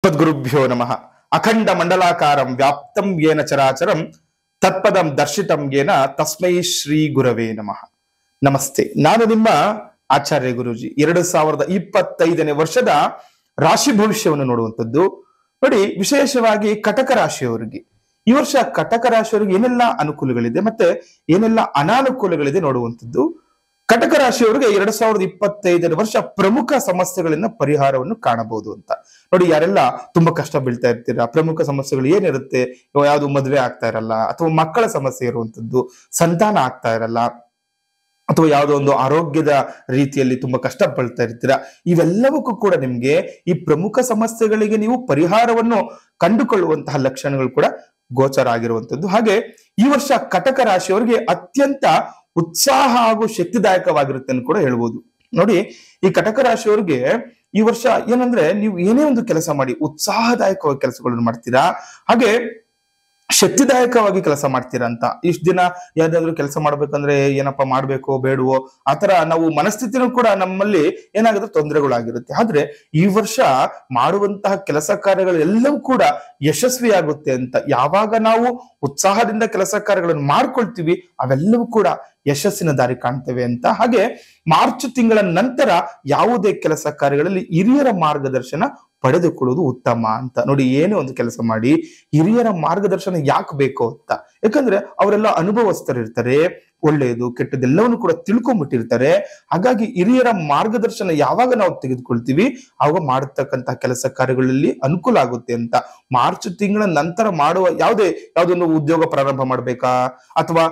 ತದ್ಗುರುಭ್ಯೋ ನಮಃ. ಅಖಂಡ ಮಂಡಲಾಕಾರಂ ವ್ಯಾಪ್ತಂ ಯೇನ ಚರಾಚರಂ ತತ್ಪದಂ ದರ್ಶಿತಂ ಯೇನ ತಸ್ಮೈ ಶ್ರೀ ಗುರವೇ ನಮಃ. ನಮಸ್ತೆ, ನಾನು ನಿಮ್ಮ ಆಚಾರ್ಯ ಗುರೂಜಿ. 2025ನೇ ವರ್ಷದ ರಾಶಿ ಭವಿಷ್ಯವನ್ನು ನೋಡುವಂಥದ್ದು. ನೋಡಿ, ವಿಶೇಷವಾಗಿ ಕಟಕ ರಾಶಿಯವರಿಗೆ ಈ ವರ್ಷ ಕಟಕ ರಾಶಿಯವರಿಗೆ ಏನೆಲ್ಲ ಅನುಕೂಲಗಳಿದೆ ಮತ್ತೆ ಏನೆಲ್ಲ ಅನಾನುಕೂಲಗಳಿದೆ ನೋಡುವಂಥದ್ದು. ಕಟಕ ರಾಶಿಯವರಿಗೆ 2025ನೇ ವರ್ಷ ಪ್ರಮುಖ ಸಮಸ್ಯೆಗಳಿಂದ ಪರಿಹಾರವನ್ನು ಕಾಣಬಹುದು ಅಂತ ನೋಡಿ. ಯಾರೆಲ್ಲ ತುಂಬಾ ಕಷ್ಟ ಬೀಳ್ತಾ ಇರ್ತೀರಾ, ಪ್ರಮುಖ ಸಮಸ್ಯೆಗಳು ಏನಿರುತ್ತೆ, ಯಾವ್ದು ಮದುವೆ ಆಗ್ತಾ ಇರಲ್ಲ, ಅಥವಾ ಮಕ್ಕಳ ಸಮಸ್ಯೆ ಇರುವಂತದ್ದು, ಸಂತಾನ ಆಗ್ತಾ ಇರಲ್ಲ, ಅಥವಾ ಯಾವುದೋ ಒಂದು ಆರೋಗ್ಯದ ರೀತಿಯಲ್ಲಿ ತುಂಬಾ ಕಷ್ಟ ಪಡ್ತಾ ಇರ್ತೀರಾ, ಇವೆಲ್ಲವಕ್ಕೂ ಕೂಡ ನಿಮ್ಗೆ ಈ ಪ್ರಮುಖ ಸಮಸ್ಯೆಗಳಿಗೆ ನೀವು ಪರಿಹಾರವನ್ನು ಕಂಡುಕೊಳ್ಳುವಂತಹ ಲಕ್ಷಣಗಳು ಕೂಡ ಗೋಚರ ಆಗಿರುವಂತದ್ದು. ಹಾಗೆ ಈ ವರ್ಷ ಕಟಕ ರಾಶಿಯವರಿಗೆ ಅತ್ಯಂತ ಉತ್ಸಾಹ ಹಾಗೂ ಶಕ್ತಿದಾಯಕವಾಗಿರುತ್ತೆ ಅಂತ ಕೂಡ ಹೇಳ್ಬೋದು. ನೋಡಿ, ಈ ಕಟಕ ರಾಶಿಯವರಿಗೆ ಈ ವರ್ಷ ಏನಂದ್ರೆ, ನೀವು ಏನೇ ಒಂದು ಕೆಲಸ ಮಾಡಿ ಉತ್ಸಾಹದಾಯಕವಾಗಿ ಕೆಲಸಗಳನ್ನು ಮಾಡ್ತೀರಾ, ಹಾಗೆ ಶಕ್ತಿದಾಯಕವಾಗಿ ಕೆಲಸ ಮಾಡ್ತೀರಾ ಅಂತ. ಇಷ್ಟು ದಿನ ಯಾವ್ದಾದ್ರು ಕೆಲಸ ಮಾಡ್ಬೇಕಂದ್ರೆ ಏನಪ್ಪಾ ಮಾಡ್ಬೇಕೋ ಬೇಡವೋ ಆತರ ನಾವು ಮನಸ್ಥಿತಿನೂ ಕೂಡ ನಮ್ಮಲ್ಲಿ ಏನಾಗುತ್ತೆ, ತೊಂದರೆಗಳಾಗಿರುತ್ತೆ. ಆದ್ರೆ ಈ ವರ್ಷ ಮಾಡುವಂತಹ ಕೆಲಸ ಕಾರ್ಯಗಳು ಎಲ್ಲವೂ ಕೂಡ ಯಶಸ್ವಿಯಾಗುತ್ತೆ ಅಂತ. ಯಾವಾಗ ನಾವು ಉತ್ಸಾಹದಿಂದ ಕೆಲಸ ಕಾರ್ಯಗಳನ್ನು ಮಾಡ್ಕೊಳ್ತೀವಿ ಅವೆಲ್ಲವೂ ಕೂಡ ಯಶಸ್ಸಿನ ದಾರಿ ಕಾಣ್ತೇವೆ ಅಂತ. ಹಾಗೆ ಮಾರ್ಚ್ ತಿಂಗಳ ನಂತರ ಯಾವುದೇ ಕೆಲಸ ಕಾರ್ಯಗಳಲ್ಲಿ ಹಿರಿಯರ ಮಾರ್ಗದರ್ಶನ ಪಡೆದುಕೊಳ್ಳುವುದು ಉತ್ತಮ ಅಂತ. ನೋಡಿ, ಏನೇ ಒಂದು ಕೆಲಸ ಮಾಡಿ ಹಿರಿಯರ ಮಾರ್ಗದರ್ಶನ ಯಾಕೆ ಬೇಕು ಅಂತ, ಯಾಕಂದ್ರೆ ಅವರೆಲ್ಲ ಅನುಭವಸ್ಥರಿರ್ತಾರೆ, ಒಳ್ಳೆಯದು ಕೆಟ್ಟದೆಲ್ಲವನ್ನು ಕೂಡ ತಿಳ್ಕೊಂಡ್ಬಿಟ್ಟಿರ್ತಾರೆ. ಹಾಗಾಗಿ ಹಿರಿಯರ ಮಾರ್ಗದರ್ಶನ ಯಾವಾಗ ನಾವು ತೆಗೆದುಕೊಳ್ತೀವಿ ಆವಾಗ ಮಾಡತಕ್ಕಂತಹ ಕೆಲಸ ಕಾರ್ಯಗಳಲ್ಲಿ ಅನುಕೂಲ ಆಗುತ್ತೆ ಅಂತ. ಮಾರ್ಚ್ ತಿಂಗಳ ನಂತರ ಮಾಡುವ ಯಾವ್ದೊಂದು ಉದ್ಯೋಗ ಪ್ರಾರಂಭ ಮಾಡ್ಬೇಕಾ, ಅಥವಾ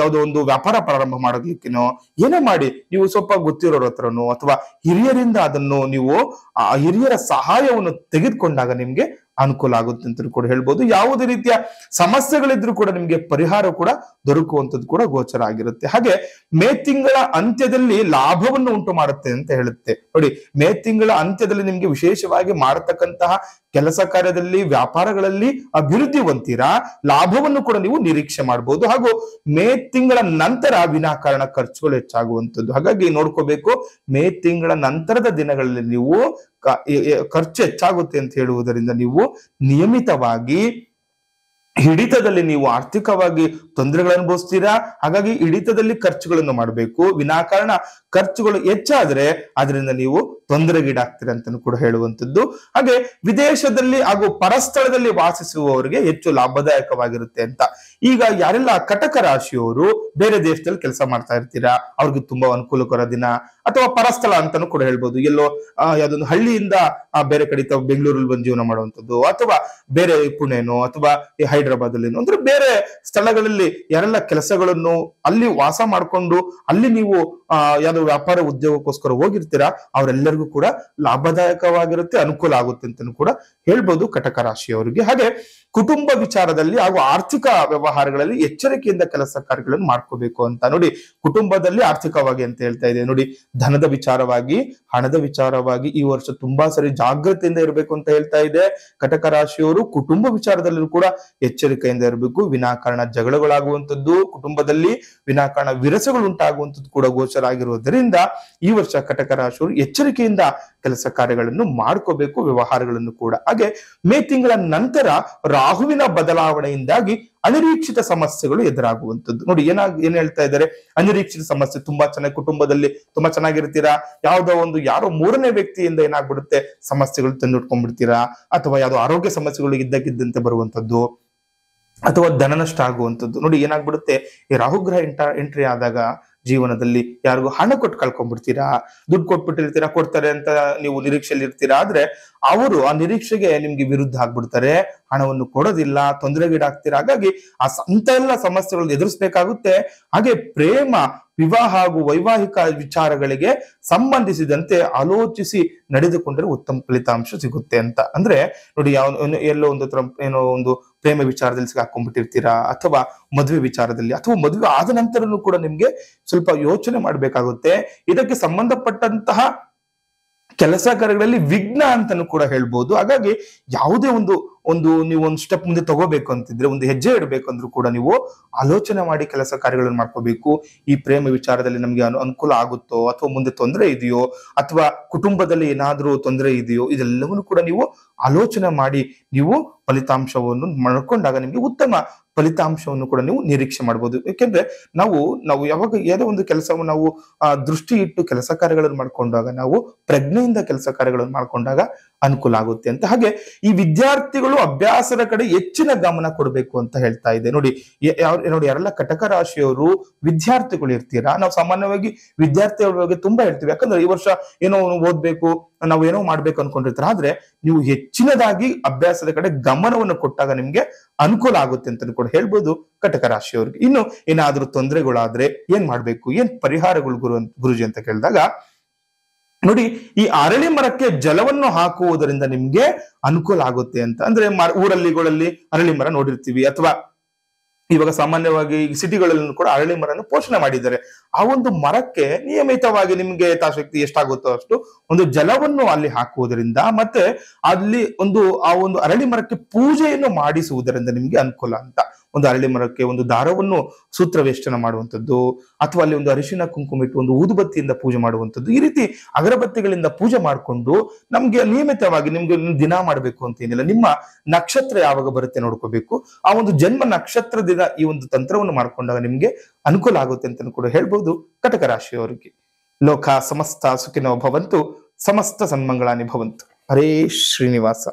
ಯಾವುದೋ ಒಂದು ವ್ಯಾಪಾರ ಪ್ರಾರಂಭ ಮಾಡೋದಕ್ಕೇನೋ ಏನೇ ಮಾಡಿ ನೀವು ಸ್ವಲ್ಪ ಗೊತ್ತಿರೋರ ಹತ್ರನೋ ಅಥವಾ ಹಿರಿಯರಿಂದ ಅದನ್ನು ನೀವು ಹಿರಿಯರ ಸಹಾಯವನ್ನು ತೆಗೆದುಕೊಂಡಾಗ ನಿಮ್ಗೆ ಅನುಕೂಲ ಆಗುತ್ತೆ ಅಂತ ಕೂಡ ಹೇಳ್ಬೋದು. ಯಾವುದೇ ರೀತಿಯ ಸಮಸ್ಯೆಗಳಿದ್ರು ಕೂಡ ನಿಮ್ಗೆ ಪರಿಹಾರ ಕೂಡ ದೊರಕುವಂಥದ್ದು ಕೂಡ ಗೋಚರ ಆಗಿರುತ್ತೆ. ಹಾಗೆ ಮೇ ತಿಂಗಳ ಅಂತ್ಯದಲ್ಲಿ ಲಾಭವನ್ನು ಉಂಟು ಮಾಡುತ್ತೆ ಅಂತ ಹೇಳುತ್ತೆ. ನೋಡಿ, ಮೇ ತಿಂಗಳ ಅಂತ್ಯದಲ್ಲಿ ನಿಮ್ಗೆ ವಿಶೇಷವಾಗಿ ಮಾಡತಕ್ಕಂತಹ ಕೆಲಸ ಕಾರ್ಯದಲ್ಲಿ ವ್ಯಾಪಾರಗಳಲ್ಲಿ ಅಭಿವೃದ್ಧಿ ಹೊಂತೀರಾ, ಲಾಭವನ್ನು ಕೂಡ ನೀವು ನಿರೀಕ್ಷೆ ಮಾಡಬಹುದು. ಹಾಗೂ ಮೇ ತಿಂಗಳ ನಂತರ ವಿನಾಕಾರಣ ಖರ್ಚುಗಳು ಹೆಚ್ಚಾಗುವಂಥದ್ದು. ಹಾಗಾಗಿ ನೋಡ್ಕೋಬೇಕು, ಮೇ ತಿಂಗಳ ನಂತರದ ದಿನಗಳಲ್ಲಿ ನೀವು ಖರ್ಚು ಹೆಚ್ಚಾಗುತ್ತೆ ಅಂತ ಹೇಳುವುದರಿಂದ ನೀವು ನಿಯಮಿತವಾಗಿ ಹಿಡಿತದಲ್ಲಿ ನೀವು ಆರ್ಥಿಕವಾಗಿ ತೊಂದರೆಗಳನ್ನು ಅನುಭವಿಸ್ತೀರಾ. ಹಾಗಾಗಿ ಹಿಡಿತದಲ್ಲಿ ಖರ್ಚುಗಳನ್ನು ಮಾಡಬೇಕು. ವಿನಾಕಾರಣ ಖರ್ಚುಗಳು ಹೆಚ್ಚಾದ್ರೆ ಅದರಿಂದ ನೀವು ತೊಂದರೆಗೀಡಾಗ್ತೀರ ಅಂತ ಕೂಡ ಹೇಳುವಂಥದ್ದು. ಹಾಗೆ ವಿದೇಶದಲ್ಲಿ ಹಾಗೂ ಪರಸ್ಥಳದಲ್ಲಿ ವಾಸಿಸುವವರಿಗೆ ಹೆಚ್ಚು ಲಾಭದಾಯಕವಾಗಿರುತ್ತೆ ಅಂತ. ಈಗ ಯಾರೆಲ್ಲ ಕಟಕ ರಾಶಿಯವರು ಬೇರೆ ದೇಶದಲ್ಲಿ ಕೆಲಸ ಮಾಡ್ತಾ ಇರ್ತೀರಾ ಅವ್ರಿಗೆ ತುಂಬಾ ಅನುಕೂಲಕರ ದಿನ, ಅಥವಾ ಪರಸ್ಥಳ ಅಂತಾನು ಕೂಡ ಹೇಳ್ಬೋದು. ಎಲ್ಲೋ ಯಾವ್ದೊಂದು ಹಳ್ಳಿಯಿಂದ ಬೇರೆ ಕಡೆ ಬೆಂಗಳೂರಲ್ಲಿ ಬಂದು ಜೀವನ ಮಾಡುವಂಥದ್ದು, ಅಥವಾ ಬೇರೆ ಪುಣೆನೋ ಅಥವಾ ಹೈದರಾಬಾದ್ ಅಲ್ಲಿ ಅಂದ್ರೆ ಬೇರೆ ಸ್ಥಳಗಳಲ್ಲಿ ಯಾರೆಲ್ಲ ಕೆಲಸಗಳನ್ನು ಅಲ್ಲಿ ವಾಸ ಮಾಡ್ಕೊಂಡು ಅಲ್ಲಿ ನೀವು ಯಾವ್ದೋ ವ್ಯಾಪಾರ ಉದ್ಯೋಗಕ್ಕೋಸ್ಕರ ಹೋಗಿರ್ತೀರಾ ಅವರೆಲ್ಲರಿಗೂ ಕೂಡ ಲಾಭದಾಯಕವಾಗಿರುತ್ತೆ, ಅನುಕೂಲ ಆಗುತ್ತೆ ಅಂತ ಕೂಡ ಹೇಳ್ಬೋದು ಕಟಕ ರಾಶಿಯವರಿಗೆ. ಹಾಗೆ ಕುಟುಂಬ ವಿಚಾರದಲ್ಲಿ ಹಾಗೂ ಆರ್ಥಿಕ ವ್ಯವಹಾರಗಳಲ್ಲಿ ಎಚ್ಚರಿಕೆಯಿಂದ ಕೆಲಸ ಕಾರ್ಯಗಳನ್ನು ಮಾಡ್ಕೋಬೇಕು ಅಂತ. ನೋಡಿ, ಕುಟುಂಬದಲ್ಲಿ ಆರ್ಥಿಕವಾಗಿ ಅಂತ ಹೇಳ್ತಾ ಇದೆ. ನೋಡಿ, ಧನದ ವಿಚಾರವಾಗಿ, ಹಣದ ವಿಚಾರವಾಗಿ ಈ ವರ್ಷ ತುಂಬಾ ಸರಿ ಜಾಗೃತಿಯಿಂದ ಇರಬೇಕು ಅಂತ ಹೇಳ್ತಾ ಇದೆ. ಕಟಕ ರಾಶಿಯವರು ಕುಟುಂಬ ವಿಚಾರದಲ್ಲೂ ಕೂಡ ಎಚ್ಚರಿಕೆಯಿಂದ ಇರಬೇಕು. ವಿನಾಕಾರಣ ಜಗಳಗಳಾಗುವಂಥದ್ದು, ಕುಟುಂಬದಲ್ಲಿ ವಿನಾಕಾರಣ ವಿರಸಗಳು ಉಂಟಾಗುವಂಥದ್ದು ಕೂಡ ಗೋಚರ ಆಗಿರುವುದರಿಂದ ಈ ವರ್ಷ ಕಟಕ ರಾಶಿಯವರು ಎಚ್ಚರಿಕೆಯಿಂದ ಕೆಲಸ ಕಾರ್ಯಗಳನ್ನು ಮಾಡ್ಕೋಬೇಕು, ವ್ಯವಹಾರಗಳನ್ನು ಕೂಡ. ಹಾಗೆ ಮೇ ತಿಂಗಳ ನಂತರ ರಾಹುವಿನ ಬದಲಾವಣೆಯಿಂದಾಗಿ ಅನಿರೀಕ್ಷಿತ ಸಮಸ್ಯೆಗಳು ಎದುರಾಗುವಂಥದ್ದು. ನೋಡಿ, ಏನ್ ಹೇಳ್ತಾ ಇದ್ದಾರೆ, ಅನಿರೀಕ್ಷಿತ ಸಮಸ್ಯೆ. ತುಂಬಾ ಚೆನ್ನಾಗಿ ಕುಟುಂಬದಲ್ಲಿ ತುಂಬಾ ಚೆನ್ನಾಗಿರ್ತೀರಾ, ಯಾರೋ ಮೂರನೇ ವ್ಯಕ್ತಿಯಿಂದ ಏನಾಗ್ಬಿಡುತ್ತೆ ಸಮಸ್ಯೆಗಳು ತಂದಿಟ್ಕೊಂಡ್ಬಿಡ್ತೀರಾ, ಅಥವಾ ಯಾವ್ದೋ ಆರೋಗ್ಯ ಸಮಸ್ಯೆಗಳು ಇದ್ದಕ್ಕಿದ್ದಂತೆ ಬರುವಂತದ್ದು, ಅಥವಾ ಧನ ನಷ್ಟ ಆಗುವಂಥದ್ದು. ನೋಡಿ, ಏನಾಗ್ಬಿಡುತ್ತೆ, ಈ ರಾಹುಗ್ರಹ ಎಂಟ್ರಿ ಆದಾಗ ಜೀವನದಲ್ಲಿ ಯಾರಿಗೂ ಹಣ ಕೊಟ್ಟು ಕಳ್ಕೊಂಡ್ಬಿಡ್ತೀರಾ, ದುಡ್ಡು ಕೊಟ್ಬಿಟ್ಟಿರ್ತೀರಾ, ಕೊಡ್ತಾರೆ ಅಂತ ನೀವು ನಿರೀಕ್ಷೆಯಲ್ಲಿ ಇರ್ತೀರಾ. ಆದ್ರೆ ಅವರು ಆ ನಿರೀಕ್ಷೆಗೆ ನಿಮ್ಗೆ ವಿರುದ್ಧ ಆಗ್ಬಿಡ್ತಾರೆ, ಹಣವನ್ನು ಕೊಡೋದಿಲ್ಲ, ತೊಂದರೆಗೀಡಾಗ್ತೀರಾ. ಹಾಗಾಗಿ ಅಂತ ಎಲ್ಲ ಸಮಸ್ಯೆಗಳನ್ನು ಎದುರಿಸಬೇಕಾಗುತ್ತೆ. ಹಾಗೆ ಪ್ರೇಮ, ವಿವಾಹ ಹಾಗೂ ವೈವಾಹಿಕ ವಿಚಾರಗಳಿಗೆ ಸಂಬಂಧಿಸಿದಂತೆ ಆಲೋಚಿಸಿ ನಡೆದುಕೊಂಡ್ರೆ ಉತ್ತಮ ಫಲಿತಾಂಶ ಸಿಗುತ್ತೆ ಅಂತ. ಅಂದ್ರೆ ನೋಡಿ, ಎಲ್ಲೋ ಒಂದು ಪ್ರೇಮ ವಿಚಾರದಲ್ಲಿ ಸಿಗಾಕೊಂಡ್ಬಿಟ್ಟಿರ್ತೀರಾ, ಅಥವಾ ಮದುವೆ ವಿಚಾರದಲ್ಲಿ, ಅಥವಾ ಮದುವೆ ಆದ ನಂತರನೂ ಕೂಡ ನಿಮ್ಗೆ ಸ್ವಲ್ಪ ಯೋಚನೆ ಮಾಡ್ಬೇಕಾಗುತ್ತೆ. ಇದಕ್ಕೆ ಸಂಬಂಧಪಟ್ಟಂತಹ ಕೆಲಸ ಕಾರ್ಯಗಳಲ್ಲಿ ವಿಘ್ನ ಅಂತಾನು ಕೂಡ ಹೇಳ್ಬೋದು. ಹಾಗಾಗಿ ಯಾವುದೇ ಒಂದು ಒಂದು ನೀವು ಒಂದು ಸ್ಟೆಪ್ ಮುಂದೆ ತಗೋಬೇಕು ಅಂತಿದ್ರೆ, ಒಂದು ಹೆಜ್ಜೆ ಇಡಬೇಕು ಅಂದ್ರೂ ಕೂಡ ನೀವು ಆಲೋಚನೆ ಮಾಡಿ ಕೆಲಸ ಕಾರ್ಯಗಳನ್ನು ಮಾಡ್ಕೋಬೇಕು. ಈ ಪ್ರೇಮ ವಿಚಾರದಲ್ಲಿ ನಮ್ಗೆ ಅನುಕೂಲ ಆಗುತ್ತೋ, ಅಥವಾ ಮುಂದೆ ತೊಂದರೆ ಇದೆಯೋ, ಅಥವಾ ಕುಟುಂಬದಲ್ಲಿ ಏನಾದ್ರೂ ತೊಂದರೆ ಇದೆಯೋ, ಇದೆಲ್ಲವನ್ನು ಕೂಡ ನೀವು ಆಲೋಚನೆ ಮಾಡಿ ನೀವು ಫಲಿತಾಂಶವನ್ನು ಮಾಡ್ಕೊಂಡಾಗ ನಿಮ್ಗೆ ಉತ್ತಮ ಫಲಿತಾಂಶವನ್ನು ಕೂಡ ನೀವು ನಿರೀಕ್ಷೆ ಮಾಡಬಹುದು. ಯಾಕೆಂದ್ರೆ ನಾವು ನಾವು ಯಾವಾಗ ಯಾವುದೋ ಒಂದು ಕೆಲಸವನ್ನು ನಾವು ದೃಷ್ಟಿ ಇಟ್ಟು ಕೆಲಸ ಕಾರ್ಯಗಳನ್ನು ಮಾಡ್ಕೊಂಡಾಗ, ನಾವು ಪ್ರಜ್ಞೆಯಿಂದ ಕೆಲಸ ಕಾರ್ಯಗಳನ್ನು ಮಾಡ್ಕೊಂಡಾಗ ಅನುಕೂಲ ಆಗುತ್ತೆ ಅಂತ. ಹಾಗೆ ಈ ವಿದ್ಯಾರ್ಥಿಗಳು ಅಭ್ಯಾಸದ ಕಡೆ ಹೆಚ್ಚಿನ ಗಮನ ಕೊಡಬೇಕು ಅಂತ ಹೇಳ್ತಾ ಇದೆ. ನೋಡಿ ನೋಡಿ, ಯಾರೆಲ್ಲ ಕಟಕ ರಾಶಿಯವರು ವಿದ್ಯಾರ್ಥಿಗಳು ಇರ್ತೀರಾ, ನಾವು ಸಾಮಾನ್ಯವಾಗಿ ವಿದ್ಯಾರ್ಥಿಗಳ ಬಗ್ಗೆ ತುಂಬಾ ಹೇಳ್ತೀವಿ. ಯಾಕಂದ್ರೆ ಈ ವರ್ಷ ಏನೋ ಓದ್ಬೇಕು, ನಾವು ಏನೋ ಮಾಡ್ಬೇಕು ಅನ್ಕೊಂಡಿರ್ತಾರೆ. ಆದ್ರೆ ನೀವು ಹೆಚ್ಚಿನದಾಗಿ ಅಭ್ಯಾಸದ ಕಡೆ ಗಮನವನ್ನು ಕೊಟ್ಟಾಗ ನಿಮ್ಗೆ ಅನುಕೂಲ ಆಗುತ್ತೆ ಅಂತ ಕೂಡ ಹೇಳ್ಬೋದು ಕಟಕ ರಾಶಿಯವ್ರಿಗೆ. ಇನ್ನು ಏನಾದ್ರೂ ತೊಂದರೆಗಳಾದ್ರೆ ಏನ್ ಮಾಡ್ಬೇಕು, ಏನ್ ಪರಿಹಾರಗಳು ಗುರುಜಿ ಅಂತ ಕೇಳಿದಾಗ, ನೋಡಿ, ಈ ಅರಳಿ ಮರಕ್ಕೆ ಜಲವನ್ನು ಹಾಕುವುದರಿಂದ ನಿಮ್ಗೆ ಅನುಕೂಲ ಆಗುತ್ತೆ ಅಂತ. ಅಂದ್ರೆ ಊರಲ್ಲಿಗಳಲ್ಲಿ ಅರಳಿ ಮರ ನೋಡಿರ್ತೀವಿ, ಅಥವಾ ಇವಾಗ ಸಾಮಾನ್ಯವಾಗಿ ಸಿಟಿಗಳಲ್ಲಿ ಕೂಡ ಅರಳಿ ಮರನ್ನು ಪೋಷಣೆ ಮಾಡಿದ್ದಾರೆ. ಆ ಒಂದು ಮರಕ್ಕೆ ನಿಯಮಿತವಾಗಿ ನಿಮ್ಗೆ ಯಥಾಶಕ್ತಿ ಎಷ್ಟಾಗುತ್ತೋ ಅಷ್ಟು ಒಂದು ಜಲವನ್ನು ಅಲ್ಲಿ ಹಾಕುವುದರಿಂದ, ಮತ್ತೆ ಅಲ್ಲಿ ಆ ಒಂದು ಅರಳಿ ಮರಕ್ಕೆ ಪೂಜೆಯನ್ನು ಮಾಡಿಸುವುದರಿಂದ ನಿಮ್ಗೆ ಅನುಕೂಲ ಅಂತ. ಒಂದು ಅರಳಿ ಮರಕ್ಕೆ ಒಂದು ದಾರವನ್ನು ಸೂತ್ರವೇಷ್ಟನ ಮಾಡುವಂಥದ್ದು, ಅಥವಾ ಅಲ್ಲಿ ಒಂದು ಅರಿಶಿನ ಕುಂಕುಮ ಇಟ್ಟು ಒಂದು ಊದುಬತ್ತಿಯಿಂದ ಪೂಜೆ ಮಾಡುವಂಥದ್ದು, ಈ ರೀತಿ ಅಗರಬತ್ತಿಗಳಿಂದ ಪೂಜೆ ಮಾಡಿಕೊಂಡು ನಮ್ಗೆ ನಿಯಮಿತವಾಗಿ, ನಿಮ್ಗೆ ದಿನ ಮಾಡ್ಬೇಕು ಅಂತ ಏನಿಲ್ಲ, ನಿಮ್ಮ ನಕ್ಷತ್ರ ಯಾವಾಗ ಬರುತ್ತೆ ನೋಡ್ಕೋಬೇಕು. ಆ ಒಂದು ಜನ್ಮ ನಕ್ಷತ್ರದಿಂದ ಈ ಒಂದು ತಂತ್ರವನ್ನು ಮಾಡ್ಕೊಂಡಾಗ ನಿಮ್ಗೆ ಅನುಕೂಲ ಆಗುತ್ತೆ ಅಂತ ಕೂಡ ಹೇಳ್ಬಹುದು ಕಟಕ ರಾಶಿಯವರಿಗೆ. ಲೋಕ ಸಮಸ್ತ ಸುಖಿನೋ ಭವಂತು, ಸಮಸ್ತ ಸನ್ಮಂಗಳಾನಿ ಭವಂತು. ಹರೇ ಶ್ರೀನಿವಾಸ.